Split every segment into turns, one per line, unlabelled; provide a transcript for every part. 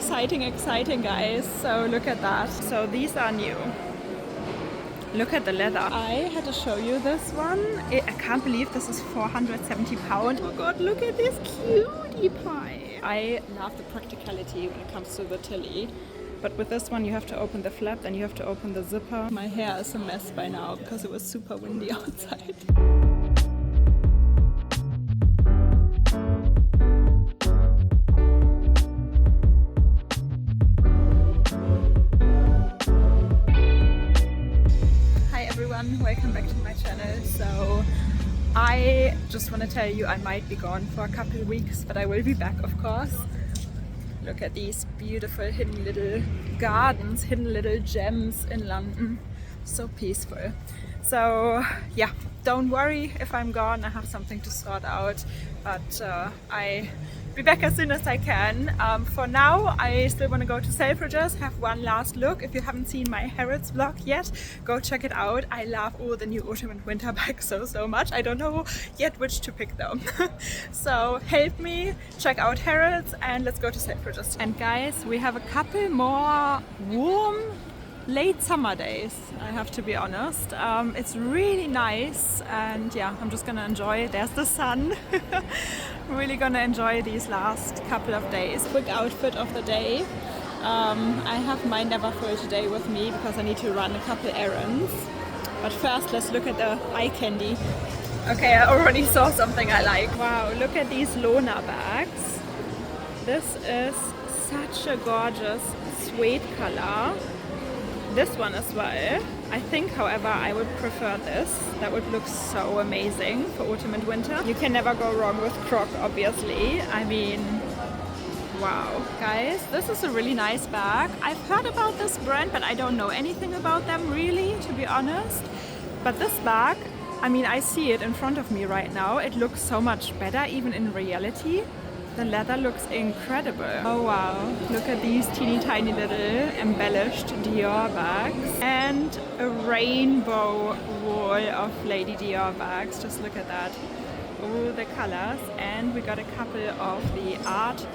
Exciting guys, so look at that. So these are new. Look at the leather. I had to show you this one. I can't believe this is 470 pounds. Oh god, look at this cutie pie. I love the practicality when it comes to the Tilly. But with this one you have to open the flap, then you have to open the zipper. My hair is a mess by now because it was super windy outside. Welcome back to my channel. So I just want to tell you I might be gone for a couple of weeks, but I will be back, of course. Look at these beautiful hidden little gardens, hidden little gems in London. So peaceful. So yeah, don't worry if I'm gone. I have something to sort out, but I'll be back as soon as I can. For now, I still want to go to Selfridges, have one last look. If you haven't seen my Harrods vlog yet, go check it out. I love all the new autumn and winter bags so much. I don't know yet which to pick though. So help me check out Harrods and let's go to Selfridges. And guys, we have a couple more warm late summer days, I have to be honest. It's really nice and yeah, I'm just gonna enjoy. There's the sun. Really gonna enjoy these last couple of days. Quick outfit of the day. I have my Neverfull today with me because I need to run a couple errands. But first let's look at the eye candy. Okay, I already saw something I like. Wow, look at these Lona bags. This is such a gorgeous suede color. This one as well. I think, however, I would prefer this. That would look so amazing for autumn and winter. You can never go wrong with Croc, obviously. I mean, wow. Guys, this is a really nice bag. I've heard about this brand, but I don't know anything about them really, to be honest. But this bag, I mean, I see it in front of me right now. It looks so much better, even in reality. The leather looks incredible. Oh wow, look at these teeny tiny little embellished Dior bags and a rainbow wall of Lady Dior bags. Just look at that. All the colors, and we got a couple of the art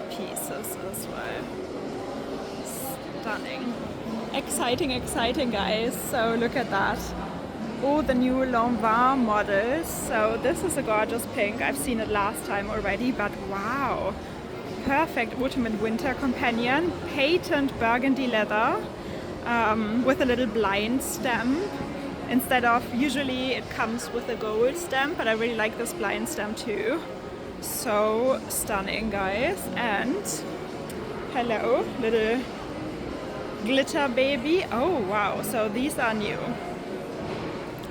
pieces as well. Stunning. Exciting guys, so look at that. All the new Lanvin models. So this is a gorgeous pink. I've seen it last time already, but wow. Perfect autumn and winter companion. Patent burgundy leather with a little blind stamp. Instead of, usually it comes with a gold stamp, but I really like this blind stamp too. So stunning, guys. And hello, little glitter baby. Oh wow, so these are new.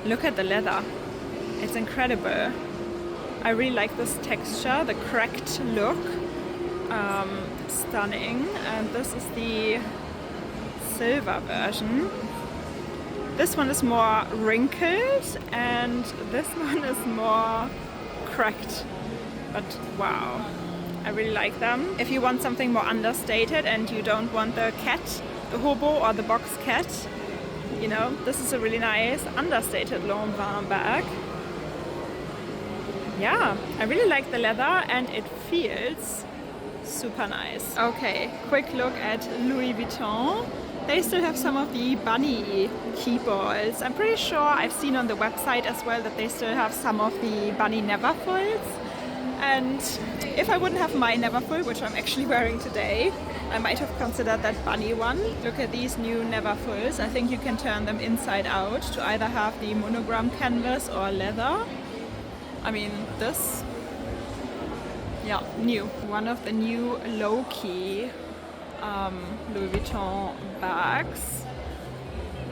Look at the leather, it's incredible. I really like this texture, the cracked look. Stunning. And this is the silver version. This one is more wrinkled and this one is more cracked. But wow, I really like them. If you want something more understated and you don't want the cat, the hobo or the box cat, you know, this is a really nice understated Lanvin bag. Yeah, I really like the leather and it feels super nice. Okay, quick look at Louis Vuitton. They still have some of the bunny key balls. I'm pretty sure I've seen on the website as well that they still have some of the bunny Neverfulls. And if I wouldn't have my Neverfull, which I'm actually wearing today, I might have considered that bunny one. Look at these new Neverfulls. I think you can turn them inside out to either have the monogram canvas or leather. I mean, this, yeah, new. One of the new low-key Louis Vuitton bags.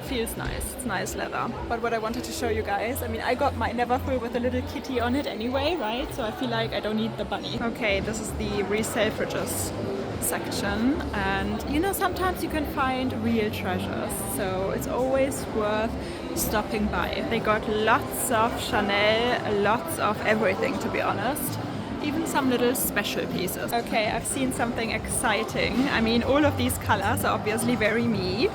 Feels nice, it's nice leather. But what I wanted to show you guys, I mean, I got my Neverfull with a little kitty on it anyway, right? So I feel like I don't need the bunny. Okay, this is the Selfridges section, and you know, sometimes you can find real treasures, so it's always worth stopping by. They got lots of Chanel, lots of everything, to be honest. Even some little special pieces. Okay, I've seen something exciting. I mean, all of these colors are obviously very me.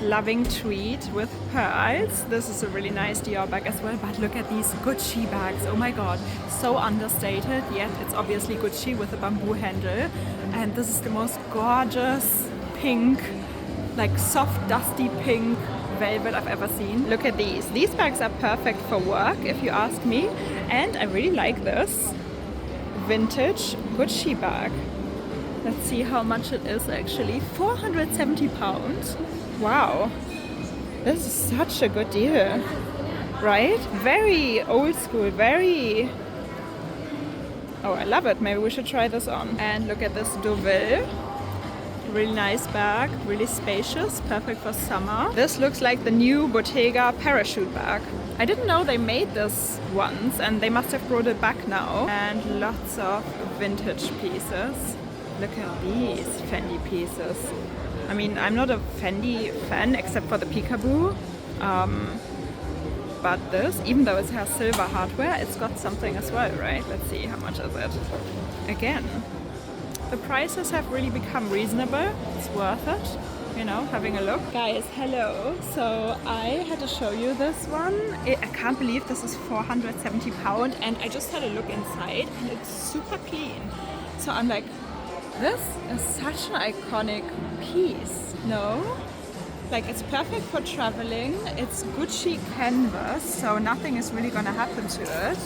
loving tweed with pearls. This is a really nice Dior bag as well, but look at these Gucci bags. Oh my god, so understated, yet it's obviously Gucci with a bamboo handle. And this is the most gorgeous pink, like soft dusty pink velvet I've ever seen. Look at these. These bags are perfect for work if you ask me. And I really like this vintage Gucci bag. Let's see how much it is actually. £470. Wow. This is such a good deal. Right? Very old school, very... Oh, I love it. Maybe we should try this on. And look at this Deauville. Really nice bag, really spacious, perfect for summer. This looks like the new Bottega parachute bag. I didn't know they made this once and they must have brought it back now. And lots of vintage pieces. Look at these Fendi pieces. I mean, I'm not a Fendi fan except for the peekaboo. But this, even though it has silver hardware, it's got something as well, right? Let's see, how much is it? Again, the prices have really become reasonable. It's worth it, you know, having a look. Guys, hello. So I had to show you this one. I can't believe this is £470 and I just had a look inside and it's super clean. So I'm like, this is such an iconic piece, no? Like, it's perfect for traveling. It's Gucci canvas, so nothing is really gonna happen to it.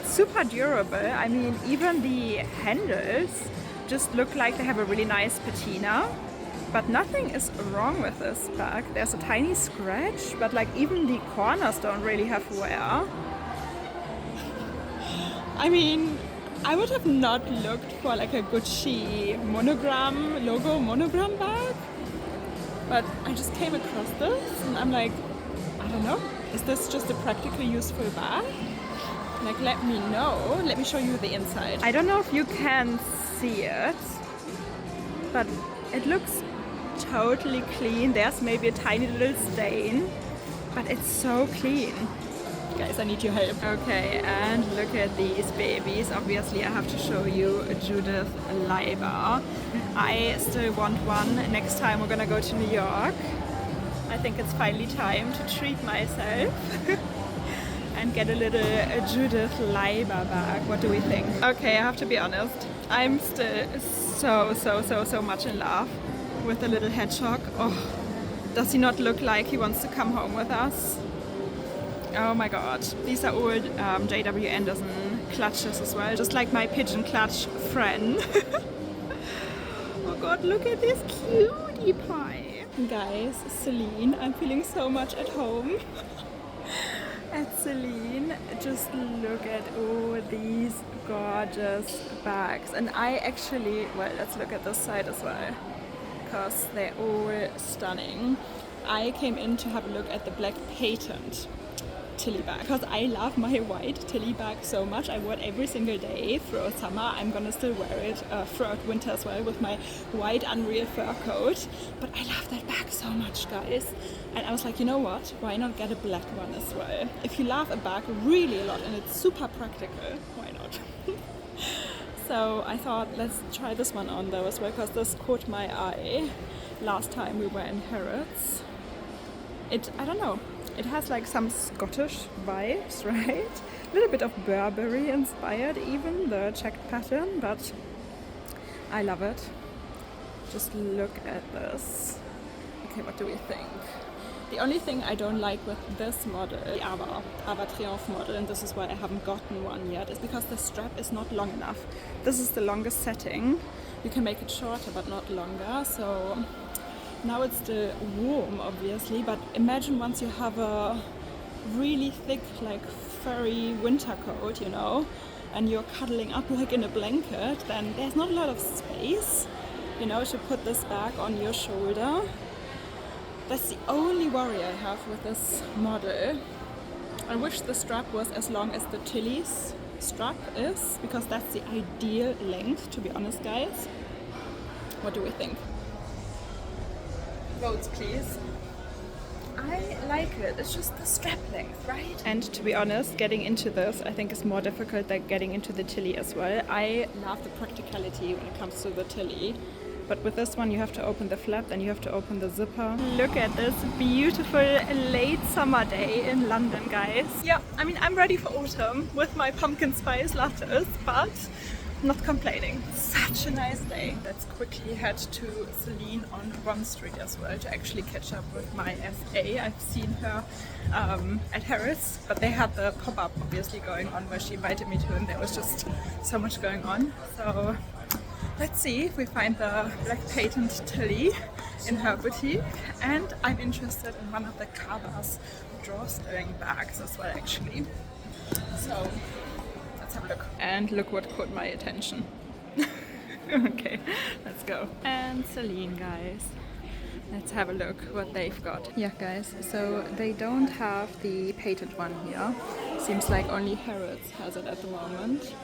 Super durable. I mean, even the handles just look like they have a really nice patina, but nothing is wrong with this bag. There's a tiny scratch, but like even the corners don't really have wear. I mean, I would have not looked for like a Gucci logo monogram bag, but I just came across this and I'm like, I don't know, is this just a practically useful bag? Like, let me know. Let me show you the inside. I don't know if you can see it, but it looks totally clean. There's maybe a tiny little stain, but it's so clean. Guys, I need your help. Okay, and look at these babies. Obviously, I have to show you Judith Leiber. I still want one. Next time we're gonna go to New York. I think it's finally time to treat myself. And get a little Judith Leiber bag. What do we think? Okay, I have to be honest. I'm still so much in love with the little hedgehog. Oh, does he not look like he wants to come home with us? Oh my god. These are old J.W. Anderson clutches as well. Just like my pigeon clutch friend. Oh god, look at this cutie pie. Guys, Celine. I'm feeling so much at home. At Celine, just look at all these gorgeous bags. And I actually, well, let's look at this side as well, because they're all stunning. I came in to have a look at the black patent Tilly bag, because I love my white Tilly bag so much. I wear it every single day throughout summer. I'm gonna still wear it throughout winter as well with my white Unreal fur coat. But I love that bag so much, guys. And I was like, you know what? Why not get a black one as well? If you love a bag really a lot and it's super practical, why not? So I thought, let's try this one on though as well, because this caught my eye last time we were in Harrods. I don't know. It has like some Scottish vibes, right? A little bit of Burberry inspired even, the checked pattern, but I love it. Just look at this. Okay, what do we think? The only thing I don't like with this model, the Ava Triumph model, and this is why I haven't gotten one yet, is because the strap is not long enough. This is the longest setting. You can make it shorter but not longer, so now it's still warm, obviously, but imagine once you have a really thick, like furry winter coat, you know, and you're cuddling up like in a blanket, then there's not a lot of space, you know, to put this bag on your shoulder. That's the only worry I have with this model. I wish the strap was as long as the Tilly's strap is, because that's the ideal length, to be honest, guys. What do we think? Votes, please. I like it. It's just the strap length, right? And to be honest, getting into this I think is more difficult than getting into the Tilly as well. I love the practicality when it comes to the Tilly. But with this one you have to open the flap, then you have to open the zipper. Look at this beautiful late summer day in London, guys. Yeah, I mean, I'm ready for autumn with my pumpkin spice lattes, but I'm not complaining. Such a nice day. Let's quickly head to Celine on Bond Street as well to actually catch up with my FA. I've seen her at Harrods, but they had the pop-up obviously going on where she invited me to, and there was just so much going on. So let's see if we find the black patent Tilly in her boutique. And I'm interested in one of the Cabas drawstring bags as well, actually. So let's have a look. And look what caught my attention. Okay, let's go. And Celine, guys. Let's have a look what they've got. Yeah, guys, so they don't have the patent one here. Seems like only Harrods has it at the moment.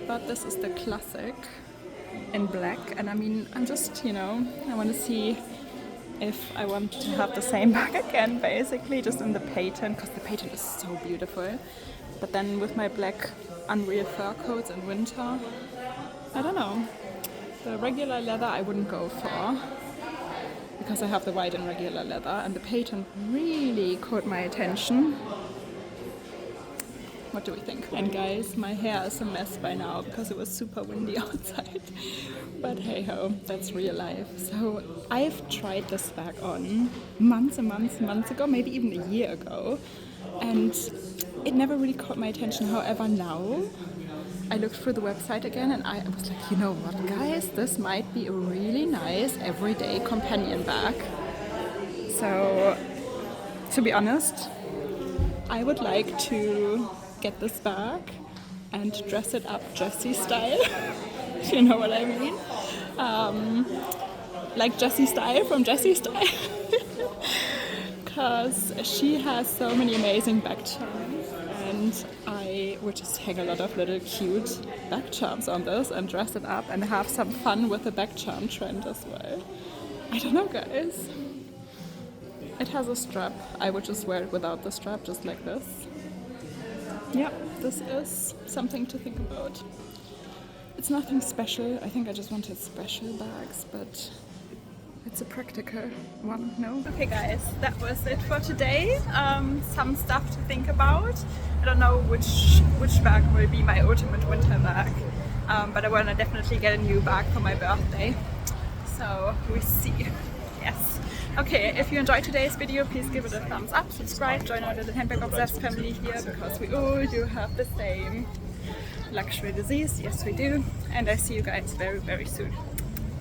But this is the classic in black. And I mean, I'm just, you know, I want to see if I want to have the same bag again, basically, just in the patent, because the patent is so beautiful. But then with my black unreal fur coats in winter, I don't know. The regular leather I wouldn't go for, because I have the white and regular leather, and the patent really caught my attention. What do we think? And guys, my hair is a mess by now because it was super windy outside. But hey ho, that's real life. So I've tried this bag on months and months ago, maybe even a year ago, and it never really caught my attention. However, now I looked through the website again and I was like, you know what, guys, this might be a really nice everyday companion bag. So to be honest, I would like to get this bag and dress it up Jessie style, if you know what I mean. Like Jessie style from Jessie style. Because she has so many amazing bag charms, and I would just hang a lot of little cute bag charms on this and dress it up and have some fun with the bag charm trend as well. I don't know, guys. It has a strap. I would just wear it without the strap, just like this. Yeah, this is something to think about. It's nothing special. I think I just wanted special bags, but it's a practical one, no? Okay guys, that was it for today. Some stuff to think about. I don't know which bag will be my ultimate winter bag, but I want to definitely get a new bag for my birthday. So we see. Yes. Okay, if you enjoyed today's video, please give it a thumbs up, subscribe, join our little handbag obsessed family here, because we all do have the same luxury disease. Yes, we do. And I see you guys very, very soon.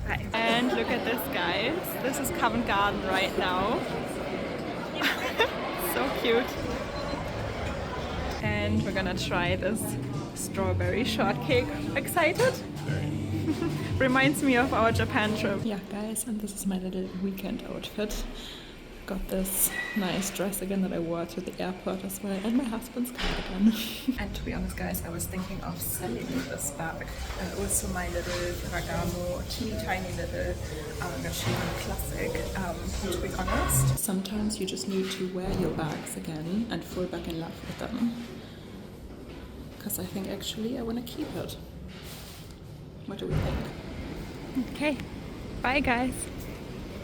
Bye. And look at this, guys. This is Covent Garden right now. So cute. And we're gonna try this strawberry shortcake. Excited? Reminds me of our Japan trip. Yeah, guys, and this is my little weekend outfit. Got this nice dress again that I wore to the airport as well, and my husband's cardigan. And to be honest, guys, I was thinking of selling this bag. Also my little Ferragamo, teeny tiny little Gancini classic. To be honest, sometimes you just need to wear your bags again and fall back in love with them. Because I think actually I want to keep it. What do we think? Okay, bye guys.